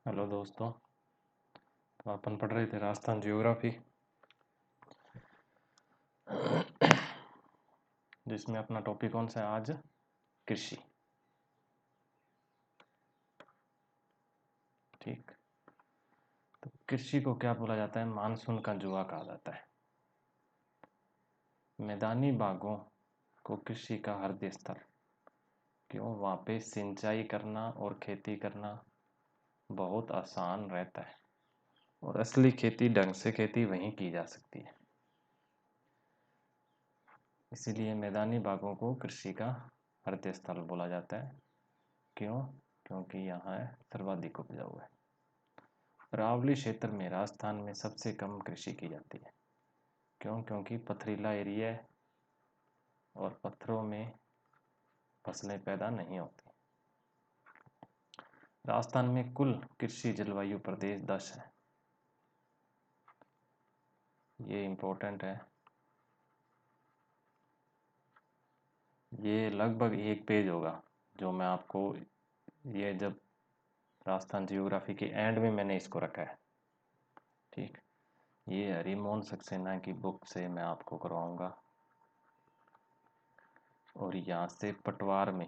Hello दोस्तों। तो अपन पढ़ रहे थे राजस्थान जियोग्राफी, जिसमें अपना टॉपिक कौन सा है आज? कृषि। ठीक। तो कृषि को क्या बोला जाता है? मानसून का जुआ कहा जाता है। मैदानी भागों को कृषि का हृदय स्थल क्यों? वहाँ पे सिंचाई करना और खेती करना बहुत आसान रहता है और असली खेती, ढंग से खेती वहीं की जा सकती है। इसीलिए मैदानी भागों को कृषि का हृदय स्थल बोला जाता है। क्यों? क्योंकि यहाँ सर्वाधिक उपजाऊ है। अरावली क्षेत्र में राजस्थान में सबसे कम कृषि की जाती है। क्यों? क्योंकि पथरीला एरिया है और पत्थरों में फसलें पैदा नहीं होती। राजस्थान में कुल कृषि जलवायु प्रदेश 10 है। ये इम्पोर्टेंट है। ये लगभग एक पेज होगा जो मैं आपको, ये जब राजस्थान जियोग्राफी के एंड में मैंने इसको रखा है। ठीक। ये हरिमोहन सक्सेना की बुक से मैं आपको करवाऊंगा। और यहाँ से पटवार में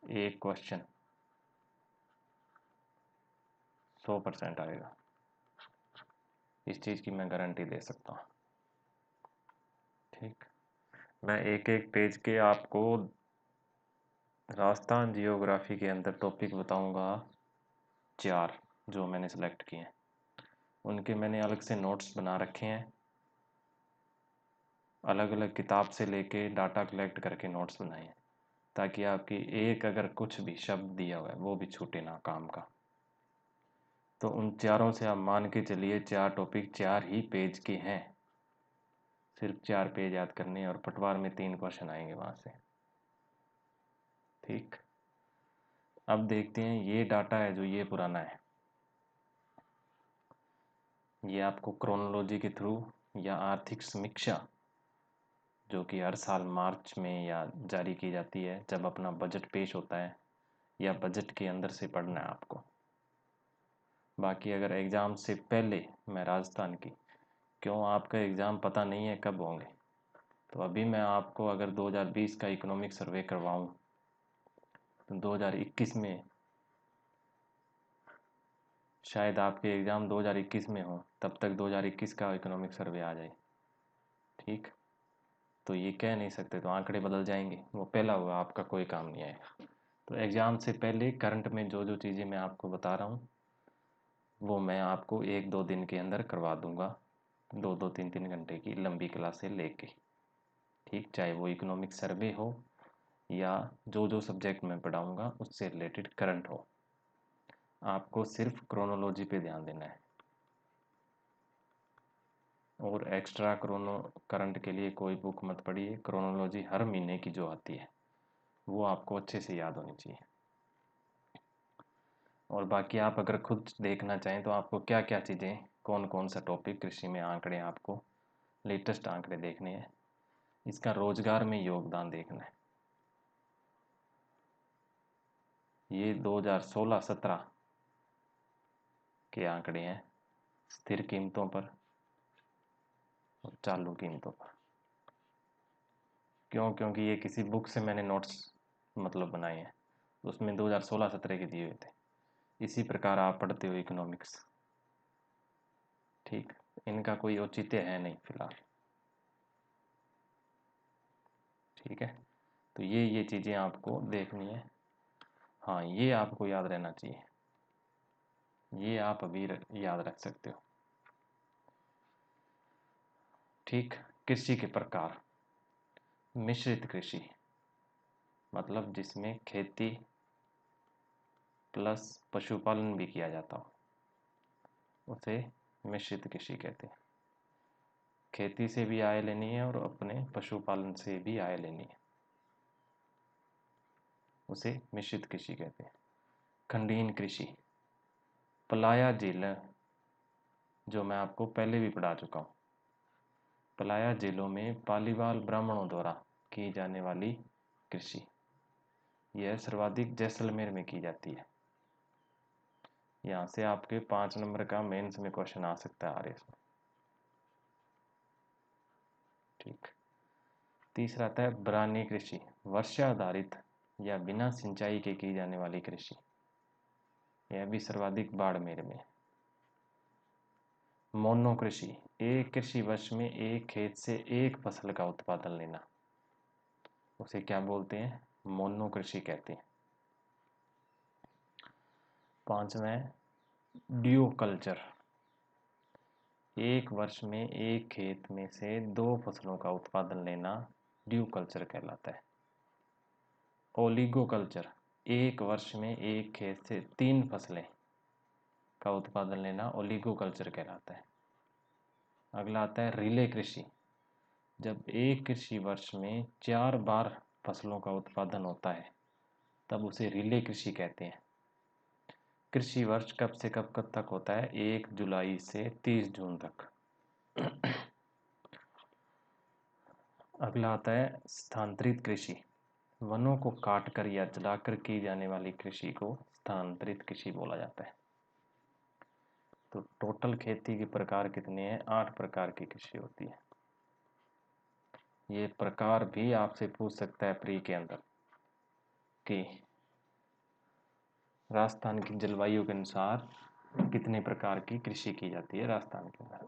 एक क्वेश्चन 100% आएगा। इस चीज़ की मैं गारंटी दे सकता हूँ। ठीक। मैं एक एक पेज के आपको राजस्थान जियोग्राफी के अंदर टॉपिक बताऊंगा, 4 जो मैंने सेलेक्ट किए हैं। उनके मैंने अलग से नोट्स बना रखे हैं, अलग अलग किताब से लेके डाटा कलेक्ट करके नोट्स बनाए हैं, ताकि आपकी एक अगर कुछ भी शब्द दिया हुआ है वो भी छूटे ना काम का। तो उन चारों से आप मान के चलिए 4 टॉपिक 4 ही पेज के हैं। सिर्फ 4 पेज याद करने और पटवार में 3 क्वेश्चन आएंगे वहाँ से। ठीक। अब देखते हैं, ये डाटा है जो ये पुराना है। ये आपको क्रोनोलॉजी के थ्रू या आर्थिक समीक्षा, जो कि हर साल मार्च में या जारी की जाती है जब अपना बजट पेश होता है, या बजट के अंदर से पढ़ना है आपको। बाकी अगर एग्ज़ाम से पहले मैं राजस्थान की, क्यों आपका एग्ज़ाम पता नहीं है कब होंगे, तो अभी मैं आपको अगर 2020 का इकोनॉमिक सर्वे करवाऊँ तो 2021 में शायद आपके एग्ज़ाम 2021 में हो, तब तक 2021 का इकोनॉमिक सर्वे आ जाए। ठीक। तो ये कह नहीं सकते, तो आंकड़े बदल जाएंगे, वो पहला हुआ, आपका कोई काम नहीं आएगा। तो एग्ज़ाम से पहले करंट में जो जो चीज़ें मैं आपको बता रहा हूँ वो मैं आपको 1-2 दिन के अंदर करवा दूंगा, 2-2 3-3 घंटे की लंबी क्लासें लेके। ठीक। चाहे वो इकोनॉमिक सर्वे हो या जो जो सब्जेक्ट मैं पढ़ाऊँगा उससे रिलेटेड करंट हो, आपको सिर्फ क्रोनोलॉजी पे ध्यान देना है। और एक्स्ट्रा करंट के लिए कोई बुक मत पढ़िए। क्रोनोलॉजी हर महीने की जो आती है वो आपको अच्छे से याद होनी चाहिए। और बाकी आप अगर खुद देखना चाहें तो आपको क्या क्या चीज़ें, कौन कौन सा टॉपिक कृषि में आंकड़े, आपको लेटेस्ट आंकड़े देखने हैं, इसका रोजगार में योगदान देखना है। ये 2016-17 के आंकड़े हैं स्थिर कीमतों पर और चालू कीमतों पर। क्यों? क्योंकि ये किसी बुक से मैंने नोट्स मतलब बनाए हैं, उसमें 2016-17 के दिए हुए थे। इसी प्रकार आप पढ़ते हो इकोनॉमिक्स। ठीक। इनका कोई औचित्य है नहीं फिलहाल। ठीक है। तो ये चीज़ें आपको देखनी है। हाँ, ये आपको याद रहना चाहिए, ये आप अभी याद रख सकते हो। ठीक। कृषि के प्रकार। मिश्रित कृषि मतलब जिसमें खेती प्लस पशुपालन भी किया जाता हो, उसे मिश्रित कृषि कहते हैं। खेती से भी आय लेनी है और अपने पशुपालन से भी आय लेनी है, उसे मिश्रित कृषि कहते हैं। खंडीन कृषि, पलाया जिला, जो मैं आपको पहले भी पढ़ा चुका हूँ। पलाया जिलों में पालीवाल ब्राह्मणों द्वारा की जाने वाली कृषि, यह सर्वाधिक जैसलमेर में की जाती है। यहाँ से आपके 5 नंबर का मेंस में क्वेश्चन आ सकता है आरएस में। ठीक। तीसरा आता है बरानी कृषि, वर्षा आधारित या बिना सिंचाई के की जाने वाली कृषि। यह भी सर्वाधिक बाड़मेर में। मोनो कृषि, एक कृषि वर्ष में एक खेत से एक फसल का उत्पादन लेना, उसे क्या बोलते हैं? मोनो कृषि कहते हैं। पांचवा ड्यू कल्चर, एक वर्ष में एक खेत में से 2 फसलों का उत्पादन लेना ड्यू कल्चर कहलाता है। ओलिगो कल्चर, एक वर्ष में एक खेत से 3 फसलें का उत्पादन लेना ओलिगो कल्चर कहलाता है। अगला आता है रिले कृषि, जब एक कृषि वर्ष में 4 बार फसलों का उत्पादन होता है तब उसे रिले कृषि कहते हैं। कृषि वर्ष कब से कब तक होता है? 1 जुलाई से 30 जून तक। अगला आता है स्थानांतरित कृषि, वनों को काटकर या जलाकर की जाने वाली कृषि को स्थानांतरित कृषि बोला जाता है। तो टोटल खेती के प्रकार कितने हैं? 8 प्रकार की कृषि होती है। ये प्रकार भी आपसे पूछ सकता है प्री के अंदर कि राजस्थान की जलवायु के अनुसार कितने प्रकार की कृषि की जाती है राजस्थान के अंदर।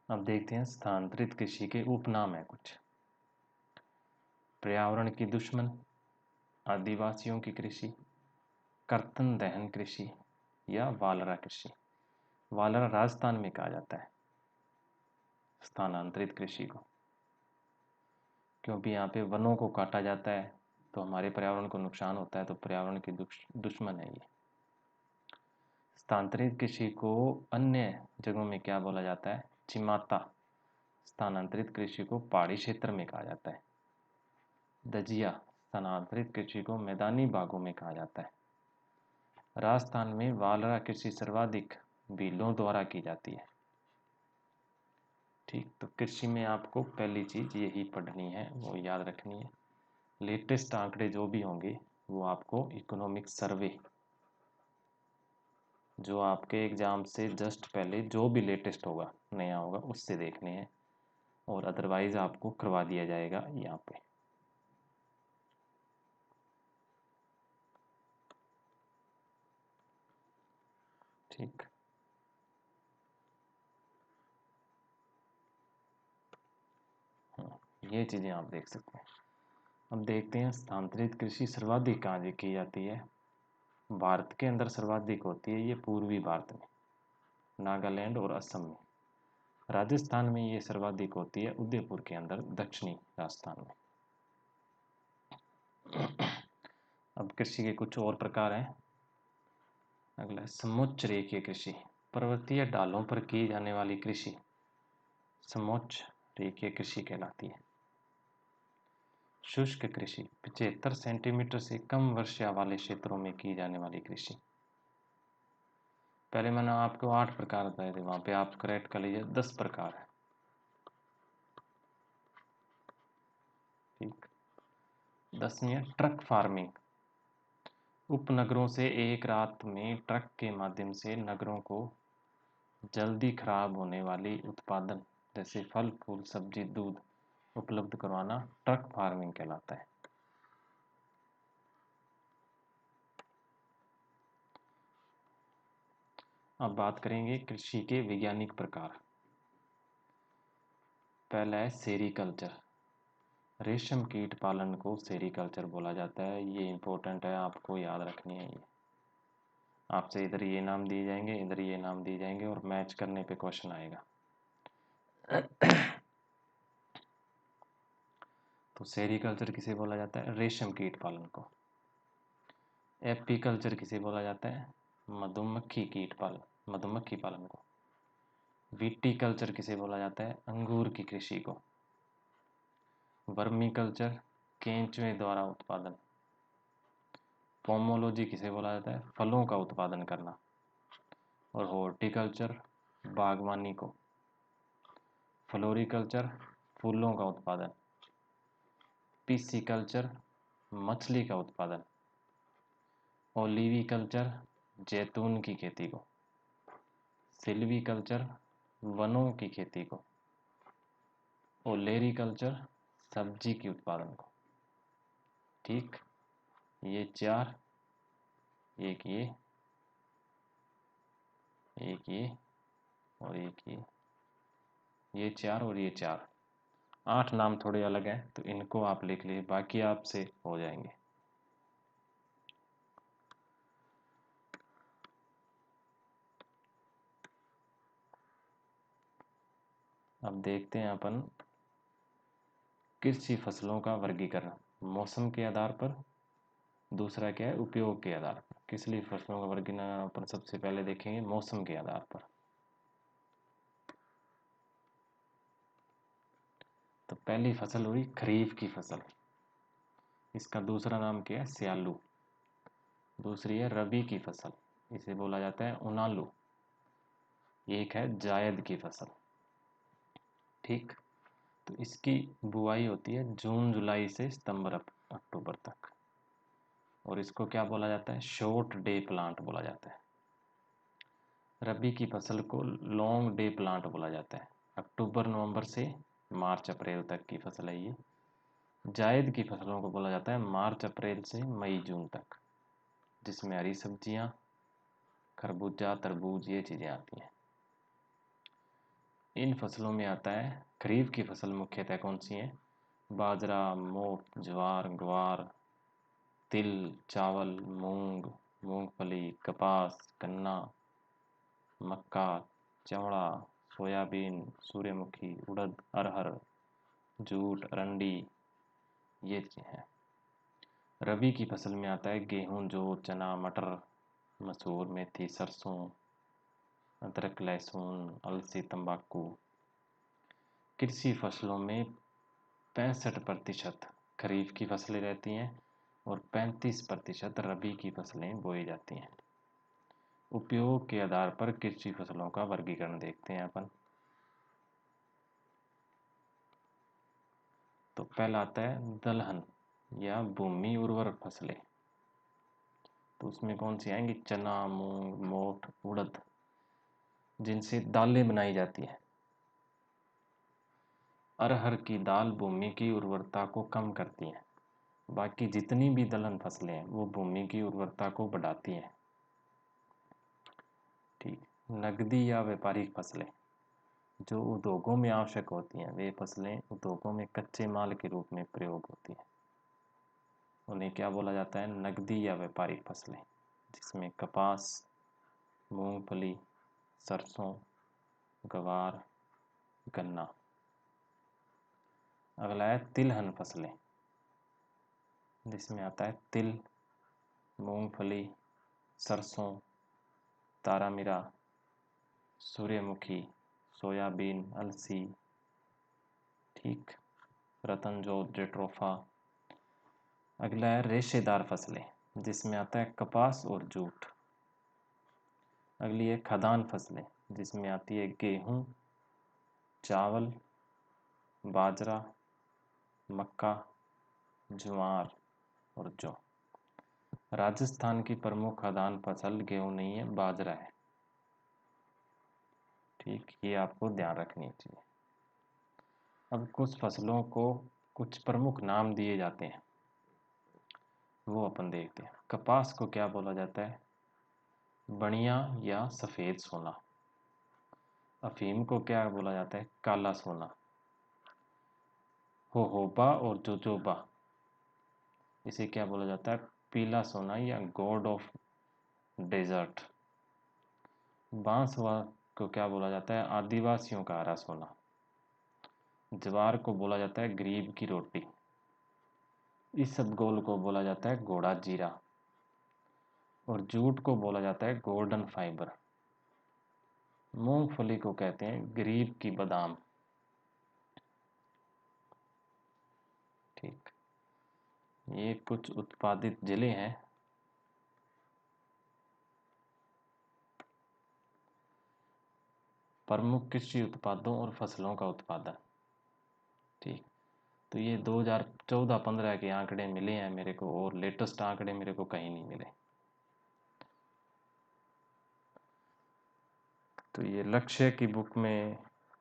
अब देखते हैं स्थानांतरित कृषि के उपनाम है कुछ। पर्यावरण की दुश्मन, आदिवासियों की कृषि, कर्तन दहन कृषि या वालरा कृषि। वालरा राजस्थान में कहा जाता है स्थानांतरित कृषि को, क्योंकि यहाँ पे वनों को काटा जाता है तो हमारे पर्यावरण को नुकसान होता है, तो पर्यावरण की दुश्मन है ये। स्थानांतरित कृषि को अन्य जगहों में क्या बोला जाता है? चिमाता। स्थानांतरित कृषि को पहाड़ी क्षेत्र में कहा जाता है। दजिया, स्थानांतरित कृषि को मैदानी भागों में कहा जाता है। राजस्थान में वालरा कृषि सर्वाधिक भीलों द्वारा की जाती है। ठीक, तो कृषि में आपको पहली चीज यही पढ़नी है, वो याद रखनी है। लेटेस्ट आंकड़े जो भी होंगे वो आपको इकोनॉमिक सर्वे, जो आपके एग्जाम से जस्ट पहले जो भी लेटेस्ट होगा, नया होगा, उससे देखने हैं, और अदरवाइज आपको करवा दिया जाएगा यहाँ पे। ठीक, ये चीजें आप देख सकते हैं। अब देखते हैं स्थानांतरित कृषि सर्वाधिक कहाँ की जाती है। भारत के अंदर सर्वाधिक होती है ये पूर्वी भारत में, नागालैंड और असम में। राजस्थान में ये सर्वाधिक होती है उदयपुर के अंदर, दक्षिणी राजस्थान में। अब कृषि के कुछ और प्रकार हैं। अगला समोच्च रेखीय कृषि, पर्वतीय ढालों पर की जाने वाली कृषि समोच्च रेखीय कृषि कहलाती है। शुष्क कृषि, 75 सेंटीमीटर से कम वर्षा वाले क्षेत्रों में की जाने वाली कृषि। पहले मैंने आपको 8 प्रकार बताए थे, वहां पे आप करेक्ट कर लीजिए, 10 प्रकार है। ठीक। 10वीं है ट्रक फार्मिंग, उपनगरों से एक रात में ट्रक के माध्यम से नगरों को जल्दी खराब होने वाली उत्पादन जैसे फल फूल सब्जी दूध उपलब्ध करवाना ट्रक फार्मिंग कहलाता है। अब बात करेंगे कृषि के वैज्ञानिक प्रकार। पहला है सेरीकल्चर, रेशम कीट पालन को सेरीकल्चर बोला जाता है। ये इंपॉर्टेंट है, आपको याद रखनी है। ये आपसे इधर ये नाम दिए जाएंगे, इधर ये नाम दिए जाएंगे, और मैच करने पे क्वेश्चन आएगा। तो सेरीकल्चर किसे बोला जाता है? रेशम कीट पालन को। एपीकल्चर किसे बोला जाता है? मधुमक्खी कीट पालन, मधुमक्खी पालन को। विटीकल्चर किसे बोला जाता है? अंगूर की कृषि को। वर्मीकल्चर, केंचुए द्वारा उत्पादन। पोमोलॉजी किसे बोला जाता है? फलों का उत्पादन करना। और हॉर्टिकल्चर, बागवानी को। फ्लोरिकल्चर, फूलों का उत्पादन। पिसिकल्चर, मछली का उत्पादन। ओलिविकल्चर, जैतून की खेती को। सिल्वीकल्चर, वनों की खेती को। ओलेरीकल्चर, सब्जी के उत्पादन को। ठीक, ये चार, एक ये और एक ये चार और ये चार। 8 नाम थोड़े अलग हैं तो इनको आप लिख लीजिए, बाकी आपसे हो जाएंगे। अब देखते हैं अपन कृषि फसलों का वर्गीकरण मौसम के आधार पर। दूसरा क्या है, उपयोग के आधार पर। कृषि फसलों का वर्गीकरण अपन सबसे पहले देखेंगे मौसम के आधार पर। तो पहली फसल हुई खरीफ की फसल, इसका दूसरा नाम क्या है, स्यालू। दूसरी है रबी की फसल, इसे बोला जाता है उनालू। एक है जायद की फसल। ठीक, तो इसकी बुआई होती है जून जुलाई से सितंबर अक्टूबर तक, और इसको क्या बोला जाता है, शॉर्ट डे प्लांट बोला जाता है। रबी की फसल को लॉन्ग डे प्लांट बोला जाता है। अक्टूबर नवंबर से मार्च अप्रैल तक की फसल है ये। जायद की फसलों को बोला जाता है मार्च अप्रैल से मई जून तक, जिसमें हरी सब्जियां, खरबूजा, तरबूज ये चीज़ें आती हैं। इन फसलों में आता है खरीफ की फसल मुख्यतः कौन सी है, बाजरा, मोठ, ज्वार, ग्वार, तिल, चावल, मूंग, मूंगफली, कपास, गन्ना, मक्का, चवड़ा, सोयाबीन, सूर्यमुखी, उड़द, अरहर, जूट, अरंडी ये हैं। रबी की फसल में आता है गेहूं, जौ, चना, मटर, मसूर, मेथी, सरसों, अदरक, लहसुन, अलसी, तंबाकू। कृषि फसलों में 65% खरीफ की फसलें रहती हैं और 35% रबी की फसलें बोई जाती हैं। उपयोग के आधार पर कृषि फसलों का वर्गीकरण देखते हैं अपन। तो पहला आता है दलहन या भूमि उर्वर फसलें। तो उसमें कौन सी आएंगी, चना, मूंग, मोठ, उड़द, जिनसे दालें बनाई जाती हैं। अरहर की दाल भूमि की उर्वरता को कम करती हैं। बाकी जितनी भी दलहन फसलें हैं वो भूमि की उर्वरता को बढ़ाती हैं। ठीक, नकदी या व्यापारिक फसलें जो उद्योगों में आवश्यक होती हैं, वे फसलें उद्योगों में कच्चे माल के रूप में प्रयोग होती हैं, उन्हें क्या बोला जाता है, नकदी या व्यापारिक फसलें, जिसमें कपास, मूंगफली, सरसों, ग्वार, गन्ना। अगला है तिलहन फसलें, जिसमें आता है तिल, मूंगफली, सरसों, तारामीरा, सूर्यमुखी, सोयाबीन, अलसी। ठीक, रतन जौ, जेट्रोफा। अगला है रेशेदार फसलें, जिसमें आता है कपास और जूट। अगली है खदान फसलें, जिसमें आती है गेहूं, चावल, बाजरा, मक्का, ज्वार और जौ। राजस्थान की प्रमुख खदान फसल गेहूं नहीं है, बाजरा है। ठीक, ये आपको ध्यान रखनी चाहिए। अब कुछ फसलों को कुछ प्रमुख नाम दिए जाते हैं, वो अपन देखते हैं। कपास को क्या बोला जाता है, बनिया या सफ़ेद सोना। अफीम को क्या बोला जाता है, काला सोना। होहोबा और जोजोबा, इसे क्या बोला जाता है, पीला सोना या गॉड ऑफ डेजर्ट। बांसवा को क्या बोला जाता है, आदिवासियों का हरा सोना। ज्वार को बोला जाता है गरीब की रोटी। इसबगोल को बोला जाता है घोड़ा जीरा, और जूट को बोला जाता है गोल्डन फाइबर। मूंगफली को कहते हैं गरीब की बादाम। ठीक, ये कुछ उत्पादित जिले हैं। प्रमुख कृषि उत्पादों और फसलों का उत्पादन। ठीक, तो ये 2014-15 के आंकड़े मिले हैं मेरे को, और लेटेस्ट आंकड़े मेरे को कहीं नहीं मिले। तो ये लक्ष्य की बुक में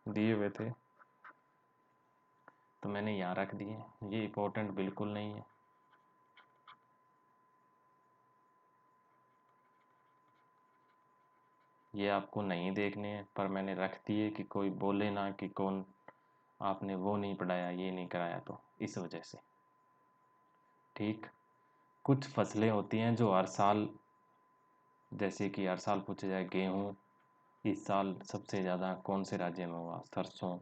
दिए हुए थे, तो मैंने यहाँ रख दिए। ये इम्पोर्टेंट बिल्कुल नहीं है। ये आपको नहीं देखने हैं, पर मैंने रख दिए कि कोई बोले ना कि कौन आपने वो नहीं पढ़ाया, ये नहीं कराया, तो इस वजह से। ठीक। कुछ फसलें होती हैं जो हर साल, जैसे कि हर साल पूछा जाए गेहूँ, इस साल सबसे ज़्यादा कौन से राज्य में हुआ? सरसों।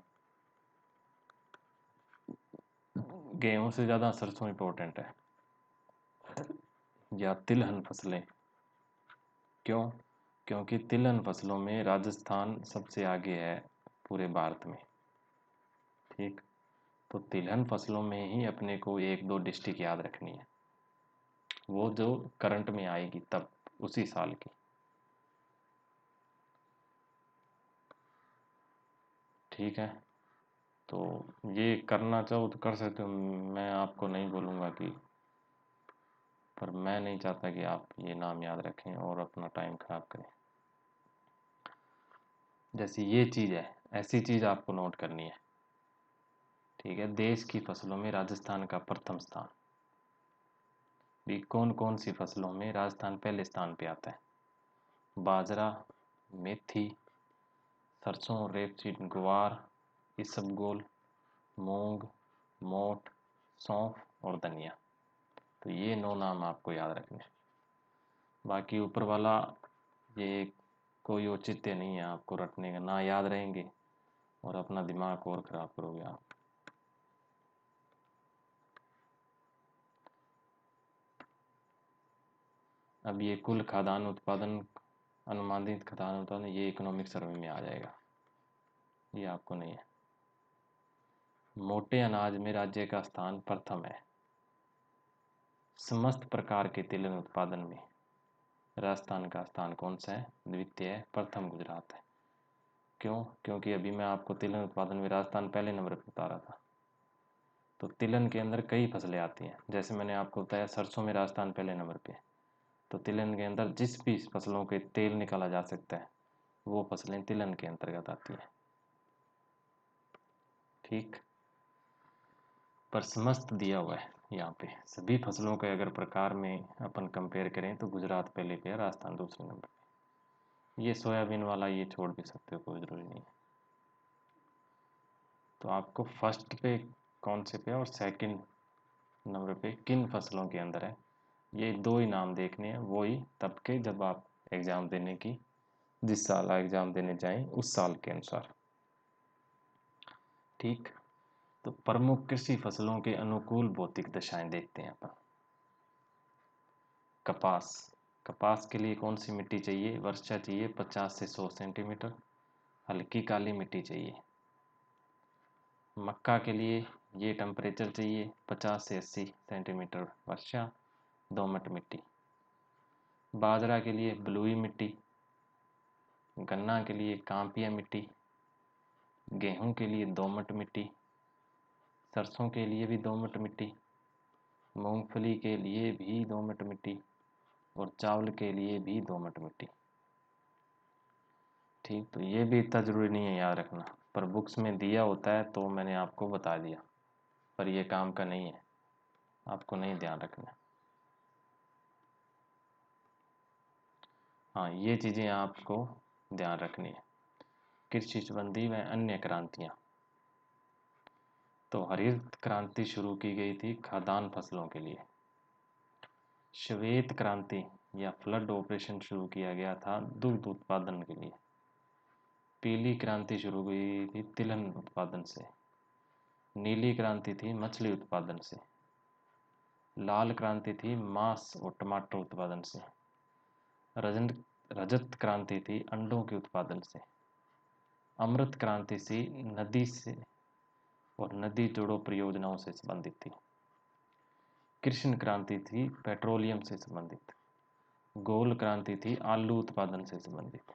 गेहूँ से ज़्यादा सरसों इम्पोर्टेंट है। या तिलहन फसलें। क्यों? क्योंकि तिलहन फसलों में राजस्थान सबसे आगे है पूरे भारत में। ठीक। तो तिलहन फसलों में ही अपने को एक दो डिस्ट्रिक्ट याद रखनी है, वो जो करंट में आएगी तब, उसी साल की। ठीक है। तो ये करना चाहो तो कर सकते हो, मैं आपको नहीं बोलूँगा कि, पर मैं नहीं चाहता कि आप ये नाम याद रखें और अपना टाइम खराब करें। जैसे ये चीज़ है, ऐसी चीज़ आपको नोट करनी है। ठीक है। देश की फसलों में राजस्थान का प्रथम स्थान। भी कौन कौन सी फसलों में राजस्थान पहले स्थान पे आता है? बाजरा, मेथी, सरसों, रेपसीड, ग्वार, इसबगोल, मूंग, मोठ, सौंफ और धनिया। तो ये 9 नाम आपको याद रखने हैं। बाकी ऊपर वाला ये कोई औचित्य नहीं है आपको रटने का, ना याद रहेंगे और अपना दिमाग और ख़राब करोगे आप। अब ये कुल खाद्यान्न उत्पादन, अनुमानित खाद्यान्न उत्पादन, ये इकोनॉमिक सर्वे में आ जाएगा, ये आपको नहीं है। मोटे अनाज में राज्य का स्थान प्रथम है। समस्त प्रकार के तिलहन उत्पादन में राजस्थान का स्थान कौन सा है? द्वितीय है। प्रथम गुजरात है। क्यों? क्योंकि अभी मैं आपको तिलहन उत्पादन में राजस्थान पहले नंबर पर बता रहा था। तो तिलहन के अंदर कई फसलें आती हैं, जैसे मैंने आपको बताया सरसों में राजस्थान पहले नंबर पे है। तो तिलहन के अंदर जिस भी फसलों के तेल निकाला जा सकता है, वो फसलें तिलहन के अंतर्गत आती हैं। ठीक। पर समस्त दिया हुआ है यहाँ पे, सभी फसलों के अगर प्रकार में अपन कंपेयर करें तो गुजरात पहले पे है, राजस्थान दूसरे नंबर पे। ये सोयाबीन वाला ये छोड़ भी सकते हो, कोई ज़रूरी नहीं है। तो आपको फर्स्ट पे कौन से पे और सेकंड नंबर पे किन फसलों के अंदर है, ये दो ही नाम देखने हैं, वो ही तब के जब आप एग्ज़ाम देने की, जिस साल आप एग्ज़ाम देने जाएं उस साल के अनुसार। ठीक। तो प्रमुख कृषि फसलों के अनुकूल भौतिक दशाएं देखते हैं अपन। कपास। कपास के लिए कौन सी मिट्टी चाहिए? वर्षा चाहिए 50 से 100 सेंटीमीटर, हल्की काली मिट्टी चाहिए। मक्का के लिए ये टेम्परेचर चाहिए 50 से 80 सेंटीमीटर वर्षा, दोमट मिट्टी। बाजरा के लिए बलुई मिट्टी। गन्ना के लिए कांपिया मिट्टी। गेहूं के लिए दोमट मिट्टी। सरसों के लिए भी दोमट मिट्टी। मूंगफली के लिए भी दोमट मिट्टी और चावल के लिए भी दोमट मिट्टी। ठीक। तो ये भी इतना ज़रूरी नहीं है याद रखना, पर बुक्स में दिया होता है तो मैंने आपको बता दिया, पर ये काम का नहीं है, आपको नहीं ध्यान रखना। हाँ, ये चीज़ें आपको ध्यान रखनी है। कृषि संबंधी व अन्य क्रांतियाँ। तो हरित क्रांति शुरू की गई थी खाद्यान्न फसलों के लिए। श्वेत क्रांति या फ्लड ऑपरेशन शुरू किया गया था दुग्ध उत्पादन के लिए। पीली क्रांति शुरू हुई थी तिलहन उत्पादन से। नीली क्रांति थी मछली उत्पादन से। लाल क्रांति थी मांस और टमाटर उत्पादन से। रजन रजत क्रांति थी अंडों के उत्पादन से। अमृत क्रांति से नदी से और नदी जोड़ो परियोजनाओं से संबंधित थी। कृष्ण क्रांति थी पेट्रोलियम से संबंधित। गोल क्रांति थी आलू उत्पादन से संबंधित।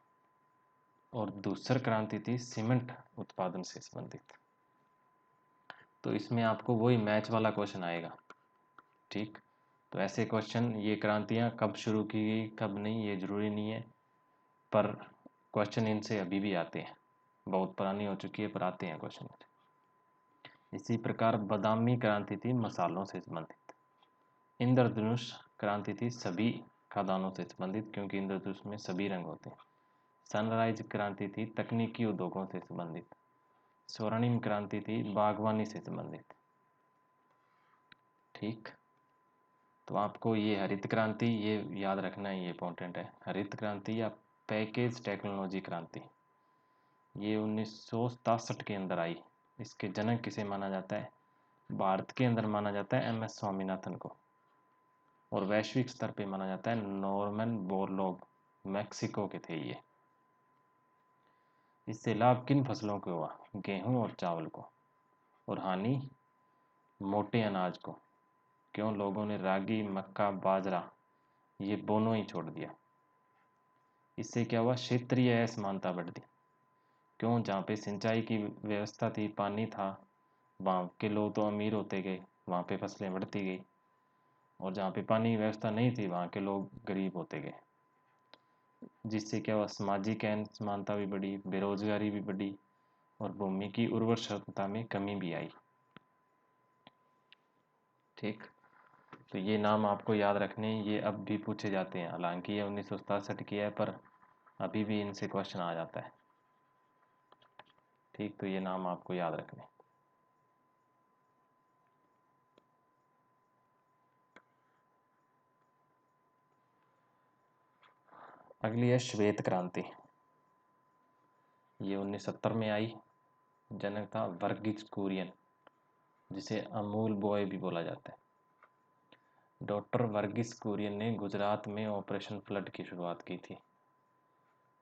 और दूसर क्रांति थी सीमेंट उत्पादन से संबंधित। तो इसमें आपको वही मैच वाला क्वेश्चन आएगा। ठीक, तो ऐसे क्वेश्चन, ये क्रांतियाँ कब शुरू की गई कब नहीं ये ज़रूरी नहीं है, पर क्वेश्चन इनसे अभी भी आते हैं। बहुत पुरानी हो चुकी है पर आते हैं क्वेश्चन। इसी प्रकार बादामी क्रांति थी मसालों से संबंधित। इंद्रधनुष क्रांति थी सभी खाद्यान्नों से संबंधित, क्योंकि इंद्रधनुष में सभी रंग होते हैं। सनराइज क्रांति थी तकनीकी उद्योगों से संबंधित। स्वर्णिम क्रांति थी बागवानी से संबंधित। ठीक, तो आपको ये हरित क्रांति ये याद रखना है, ये इंपॉर्टेंट है। हरित क्रांति या पैकेज टेक्नोलॉजी क्रांति ये 1967 के अंदर आई। इसके जनक किसे माना जाता है? भारत के अंदर माना जाता है एम एस स्वामीनाथन को, और वैश्विक स्तर पे माना जाता है नॉर्मन बोरलॉग, मैक्सिको के थे ये। इससे लाभ किन फसलों को हुआ? गेहूं और चावल को, और हानि मोटे अनाज को। क्यों? लोगों ने रागी, मक्का, बाजरा ये दोनों ही छोड़ दिया। इससे क्या हुआ? क्षेत्रीय असमानता बढ़ दी। क्यों? जहाँ पे सिंचाई की व्यवस्था थी, पानी था, वहाँ के लोग तो अमीर होते गए, वहाँ पे फसलें बढ़ती गई, और जहाँ पे पानी की व्यवस्था नहीं थी वहाँ के लोग गरीब होते गए। जिससे क्या हुआ? सामाजिक असमानता भी बढ़ी, बेरोजगारी भी बढ़ी, और भूमि की उर्वर क्षमता में कमी भी आई। ठीक, तो ये नाम आपको याद रखने, ये अब भी पूछे जाते हैं। हालांकि ये 1967 की है पर अभी भी इनसे क्वेश्चन आ जाता है। ठीक, तो ये नाम आपको याद रखने। अगली है श्वेत क्रांति। ये 1970 में आई। जनक था वर्गीज कुरियन, जिसे अमूल बॉय भी बोला जाता है। डॉक्टर वर्गीस कुरियन ने गुजरात में ऑपरेशन फ्लड की शुरुआत की थी।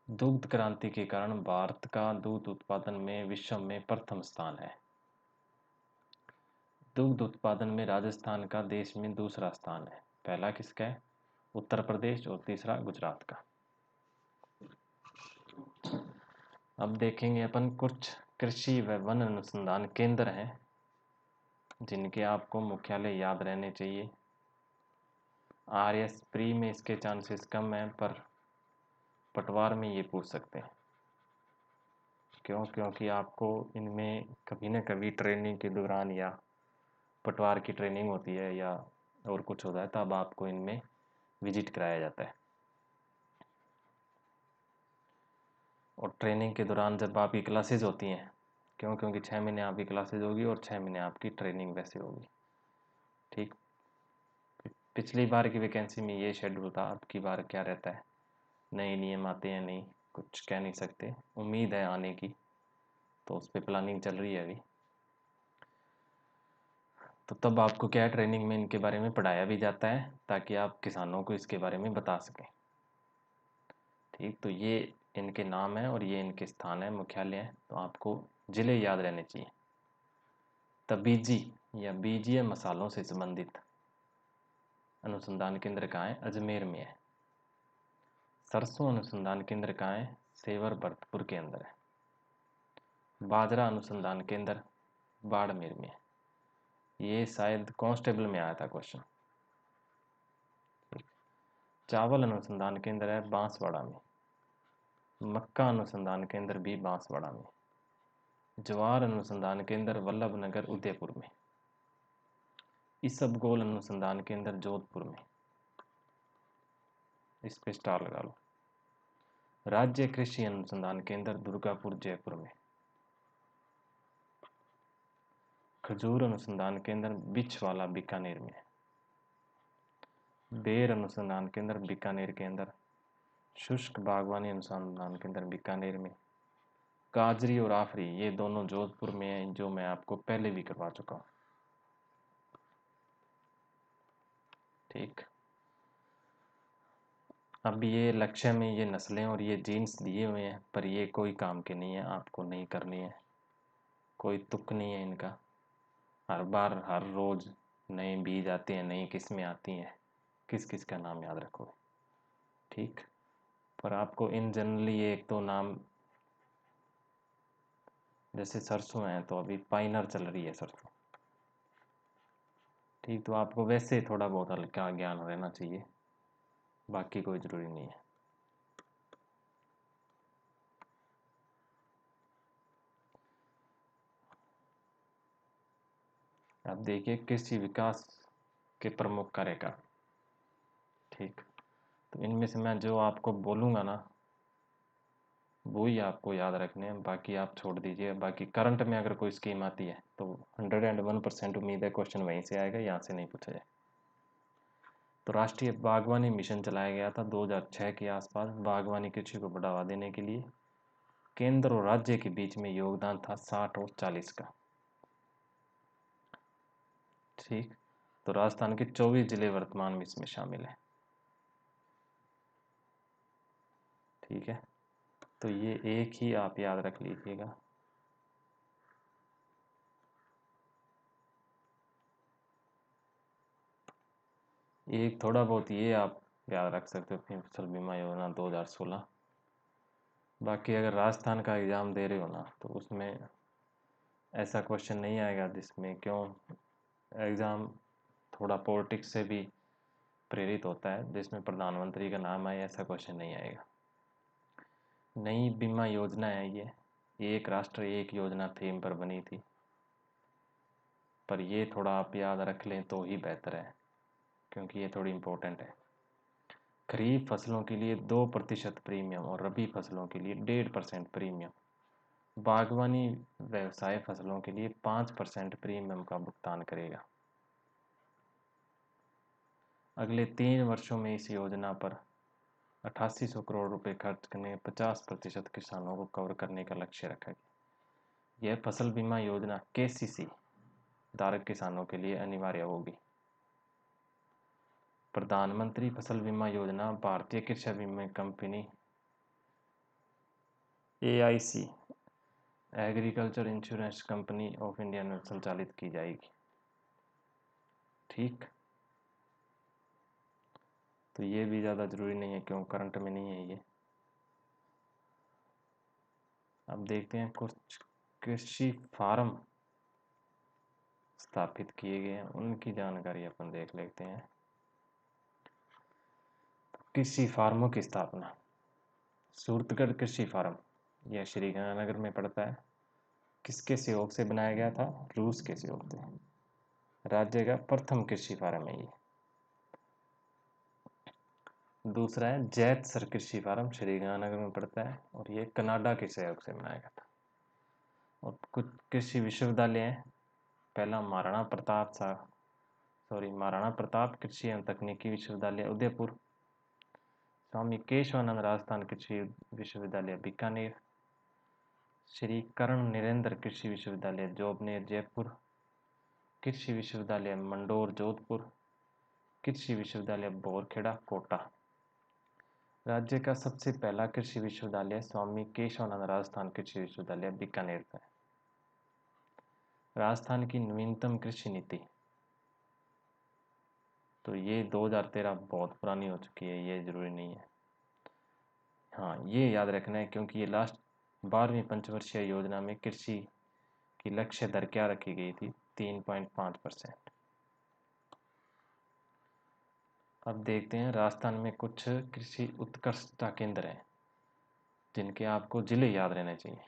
दुग्ध क्रांति के कारण भारत का दूध उत्पादन में विश्व में प्रथम स्थान है। दुग्ध उत्पादन में राजस्थान का देश में दूसरा स्थान है। पहला किसका है? उत्तर प्रदेश, और तीसरा गुजरात का। अब देखेंगे अपन कुछ कृषि व वन अनुसंधान केंद्र हैं जिनके आपको मुख्यालय याद रहने चाहिए। RS प्री में इसके चांसेस कम हैं, पर पटवार में ये पूछ सकते हैं। क्यों? क्योंकि आपको इनमें कभी ना कभी ट्रेनिंग के दौरान या पटवार की ट्रेनिंग होती है या और कुछ होता है, तब आपको इनमें विजिट कराया जाता है। और ट्रेनिंग के दौरान जब आपकी क्लासेज होती हैं, क्यों? क्योंकि 6 महीने आपकी क्लासेज होगी और 6 महीने आपकी ट्रेनिंग वैसे होगी। ठीक, पिछली बार की वैकेंसी में ये शेड्यूल था, अब की बार क्या रहता है, नए नियम आते हैं, नहीं कुछ कह नहीं सकते। उम्मीद है आने की, तो उस पर प्लानिंग चल रही है अभी। तो तब आपको क्या है, ट्रेनिंग में इनके बारे में पढ़ाया भी जाता है ताकि आप किसानों को इसके बारे में बता सकें। ठीक, तो ये इनके नाम हैं और ये इनके स्थान है, मुख्यालय हैं, तो आपको जिले याद रहने चाहिए। तबीजी या बीजीय मसालों से संबंधित अनुसंधान केंद्र कहाँ है? अजमेर में है। सरसों अनुसंधान केंद्र कहाँ है? सेवर भरतपुर के अंदर है। बाजरा अनुसंधान केंद्र बाड़मेर में है। ये शायद कांस्टेबल में आया था क्वेश्चन। चावल अनुसंधान केंद्र है बांसवाड़ा में। मक्का अनुसंधान केंद्र भी बांसवाड़ा में। ज्वार अनुसंधान केंद्र वल्लभनगर उदयपुर में। इसबगोल अनुसंधान केंद्र जोधपुर में। इस पे स्टार लगा लो। राज्य कृषि अनुसंधान केंद्र दुर्गापुर जयपुर में। खजूर अनुसंधान केंद्र बिछवाला बीकानेर में। बेर अनुसंधान केंद्र बीकानेर के अंदर। शुष्क बागवानी अनुसंधान केंद्र बीकानेर में। काजरी और आफरी ये दोनों जोधपुर में हैं, जो मैं आपको पहले भी करवा चुका हूँ। ठीक, अब ये लक्ष्य में ये नस्लें और ये जीन्स दिए हुए हैं, पर ये कोई काम के नहीं है, आपको नहीं करनी है, कोई तुक नहीं है इनका। हर बार हर रोज नए बीज आते हैं, नई किस्में आती हैं, किस किस का नाम याद रखोगे? ठीक, पर आपको इन जनरली एक तो नाम, जैसे सरसों है तो अभी पाइनर चल रही है सरसों, ठीक, तो आपको वैसे थोड़ा बहुत हल्का ज्ञान रहना चाहिए, बाकी कोई ज़रूरी नहीं है। अब देखिए कृषि विकास के प्रमुख कार्यकाल। ठीक, तो इनमें से मैं जो आपको बोलूँगा ना वो ही आपको याद रखने हैं, बाकी आप छोड़ दीजिए। बाकी करंट में अगर कोई स्कीम आती है तो 101% उम्मीद है क्वेश्चन वहीं से आएगा, यहाँ से नहीं पूछा जाए। तो राष्ट्रीय बागवानी मिशन चलाया गया था 2006 के आसपास, बागवानी कृषि को बढ़ावा देने के लिए। केंद्र और राज्य के बीच में योगदान था 60 और 40 का। ठीक, तो राजस्थान के 24 जिले वर्तमान में इसमें शामिल है। ठीक है, तो ये एक ही आप याद रख लीजिएगा। एक थोड़ा बहुत ये आप याद रख सकते हो, फसल बीमा योजना 2016। बाकी अगर राजस्थान का एग्ज़ाम दे रहे हो ना तो उसमें ऐसा क्वेश्चन नहीं आएगा जिसमें, क्यों, एग्ज़ाम थोड़ा पॉलिटिक्स से भी प्रेरित होता है, जिसमें प्रधानमंत्री का नाम आए ऐसा क्वेश्चन नहीं आएगा। नई बीमा योजना है ये, एक राष्ट्र एक योजना थीम पर बनी थी, पर ये थोड़ा आप याद रख लें तो ही बेहतर है, क्योंकि ये थोड़ी इम्पोर्टेंट है। खरीफ फसलों के लिए 2% प्रीमियम और रबी फसलों के लिए 1.5% प्रीमियम। बागवानी व्यवसाय फसलों के लिए 5% प्रीमियम का भुगतान करेगा। अगले 3 वर्षों में इस योजना पर 8800 करोड़ रुपए खर्च करने 50% किसानों को कवर करने का लक्ष्य रखा गया। यह फसल बीमा योजना केसीसी धारक किसानों के लिए अनिवार्य होगी। प्रधानमंत्री फसल बीमा योजना भारतीय कृषि बीमा company AIC agriculture insurance company of India में संचालित की जाएगी। ठीक, तो ये भी ज़्यादा ज़रूरी नहीं है, क्यों करंट में नहीं है ये। अब देखते हैं कुछ कृषि फार्म स्थापित किए गए हैं, उनकी जानकारी अपन देख लेते हैं। कृषि फार्मों की स्थापना, सूरतगढ़ कृषि फार्म, यह श्री गंगानगर में पड़ता है। किसके सहयोग से बनाया गया था? रूस के सहयोग से। राज्य का प्रथम कृषि फार्म है ये। दूसरा है जैतसर कृषि फार्म, श्री गंगानगर में पड़ता है और ये कनाडा के सहयोग से बनाया गया था। और कुछ कृषि विश्वविद्यालय हैं। पहला महाराणा प्रताप कृषि एवं तकनीकी विश्वविद्यालय उदयपुर, स्वामी केशवानंद राजस्थान कृषि विश्वविद्यालय बीकानेर, श्री कर्ण नरेंद्र कृषि विश्वविद्यालय जोबनेर जयपुर, कृषि विश्वविद्यालय मंडोर जोधपुर, कृषि विश्वविद्यालय बोरखेड़ा कोटा। राज्य का सबसे पहला कृषि विश्वविद्यालय स्वामी केशवानंद राजस्थान कृषि विश्वविद्यालय बीकानेर है। राजस्थान की नवीनतम कृषि नीति, तो ये 2013 बहुत पुरानी हो चुकी है, ये जरूरी नहीं है। हाँ, ये याद रखना है क्योंकि ये लास्ट 12वीं पंचवर्षीय योजना में कृषि की लक्ष्य दर क्या रखी गई थी? 3.5%। अब देखते हैं राजस्थान में कुछ कृषि उत्कृष्टता केंद्र हैं जिनके आपको जिले याद रहने चाहिए।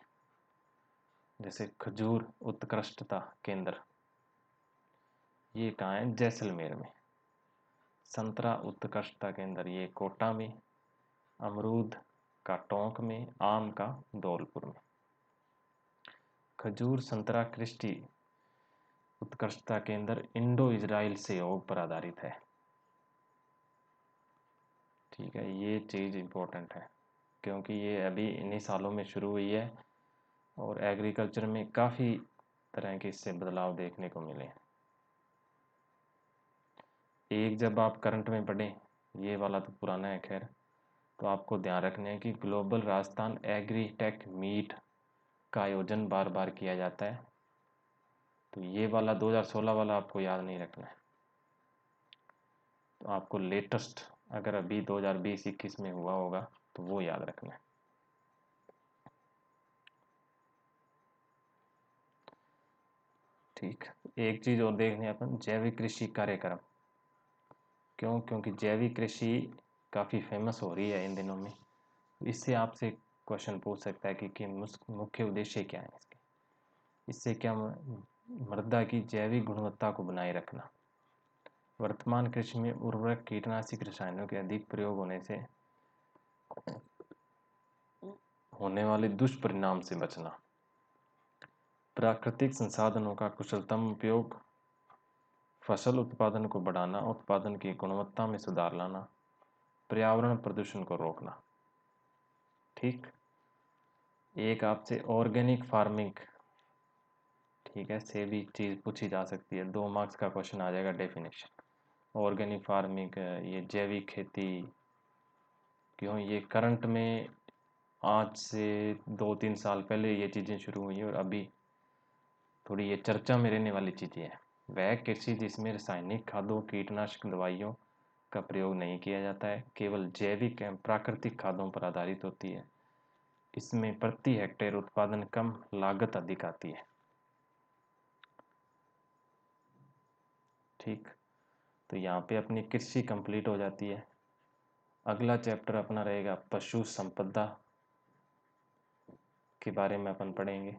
जैसे खजूर उत्कृष्टता केंद्र, ये कहाँ है? जैसलमेर में। संतरा उत्कृष्टता केंद्र, ये कोटा में। अमरूद का टोंक में, आम का धौलपुर में। खजूर संतरा कृषि उत्कृष्टता केंद्र इंडो इजराइल सहयोग पर आधारित है। ठीक है, ये चीज़ इम्पोर्टेंट है क्योंकि ये अभी इन्हीं सालों में शुरू हुई है और एग्रीकल्चर में काफ़ी तरह के इससे बदलाव देखने को मिले। एक जब आप करंट में पढ़ें, ये वाला तो पुराना है खैर, तो आपको ध्यान रखना है कि global Rajasthan agri tech meet का आयोजन बार बार किया जाता है। तो ये वाला 2016 वाला आपको याद नहीं रखना है, तो आपको लेटेस्ट अगर अभी 2020-21 में हुआ होगा तो वो याद रखना है। ठीक। एक चीज़ और देखनी है अपन, जैविक कृषि कार्यक्रम। क्यों? क्योंकि जैविक कृषि काफ़ी फेमस हो रही है इन दिनों में। इससे आपसे क्वेश्चन पूछ सकता है कि मुख्य उद्देश्य क्या है इसके। इससे क्या, मृदा की जैविक गुणवत्ता को बनाए रखना। वर्तमान कृषि में उर्वरक, कीटनाशक, रसायनों के अधिक प्रयोग होने से होने वाले दुष्परिणाम से बचना। प्राकृतिक संसाधनों का कुशलतम उपयोग, फसल उत्पादन को बढ़ाना, उत्पादन की गुणवत्ता में सुधार लाना, पर्यावरण प्रदूषण को रोकना। ठीक। एक आपसे ऑर्गेनिक फार्मिंग, ठीक है, से भी चीज़ पूछी जा सकती है, 2 मार्क्स का क्वेश्चन आ जाएगा। डेफिनेशन ऑर्गेनिक फार्मिंग, ये जैविक खेती। क्यों? ये करंट में आज से 2-3 साल पहले ये चीज़ें शुरू हुई और अभी थोड़ी ये चर्चा में रहने वाली चीज़ें हैं। वह कृषि जिसमें रासायनिक खादों, कीटनाशक दवाइयों का प्रयोग नहीं किया जाता है, केवल जैविक एवं प्राकृतिक खादों पर आधारित होती है। इसमें प्रति हेक्टेयर उत्पादन कम, लागत अधिक आती है। ठीक। तो यहाँ पे अपनी कृषि कंप्लीट हो जाती है। अगला चैप्टर अपना रहेगा पशु संपदा के बारे में अपन पढ़ेंगे।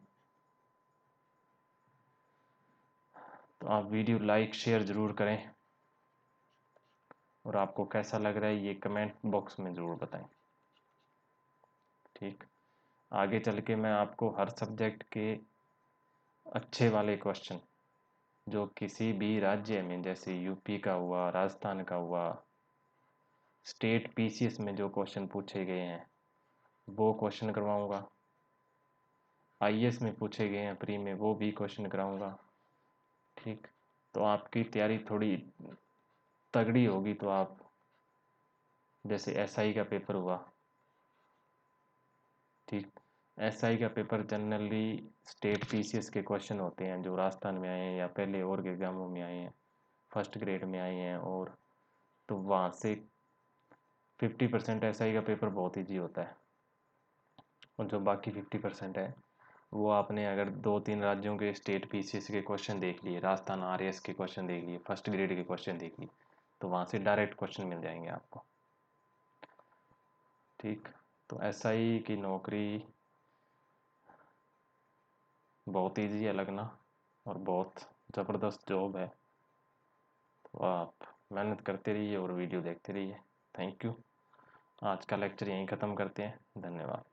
तो आप वीडियो लाइक शेयर ज़रूर करें और आपको कैसा लग रहा है ये कमेंट बॉक्स में ज़रूर बताएं। ठीक। आगे चल के मैं आपको हर सब्जेक्ट के अच्छे वाले क्वेश्चन, जो किसी भी राज्य में, जैसे यूपी का हुआ, राजस्थान का हुआ, स्टेट पीसीएस में जो क्वेश्चन पूछे गए हैं वो क्वेश्चन करवाऊंगा। आईएएस में पूछे गए हैं प्री में, वो भी क्वेश्चन कराऊंगा। ठीक। तो आपकी तैयारी थोड़ी तगड़ी होगी तो आप, जैसे एसआई का पेपर हुआ, ठीक, एसआई का पेपर जनरली स्टेट पीसीएस के क्वेश्चन होते हैं जो राजस्थान में आए हैं या पहले और के एग्जामों में आए हैं, फर्स्ट ग्रेड में आए हैं। और तो वहाँ से 50% एसआई का पेपर बहुत ईजी होता है, और जो बाकी 50% है वो आपने अगर 2-3 राज्यों के स्टेट पीसीएस के क्वेश्चन देख लिए, राजस्थान आरएएस के क्वेश्चन देख लिए, फर्स्ट ग्रेड के क्वेश्चन देख लिए, तो वहाँ से डायरेक्ट क्वेश्चन मिल जाएंगे आपको। ठीक। तो एसआई की नौकरी बहुत ईजी है लगना और बहुत ज़बरदस्त जॉब है। तो आप मेहनत करते रहिए और वीडियो देखते रहिए। Thank you. आज का लेक्चर यहीं ख़त्म करते हैं। धन्यवाद।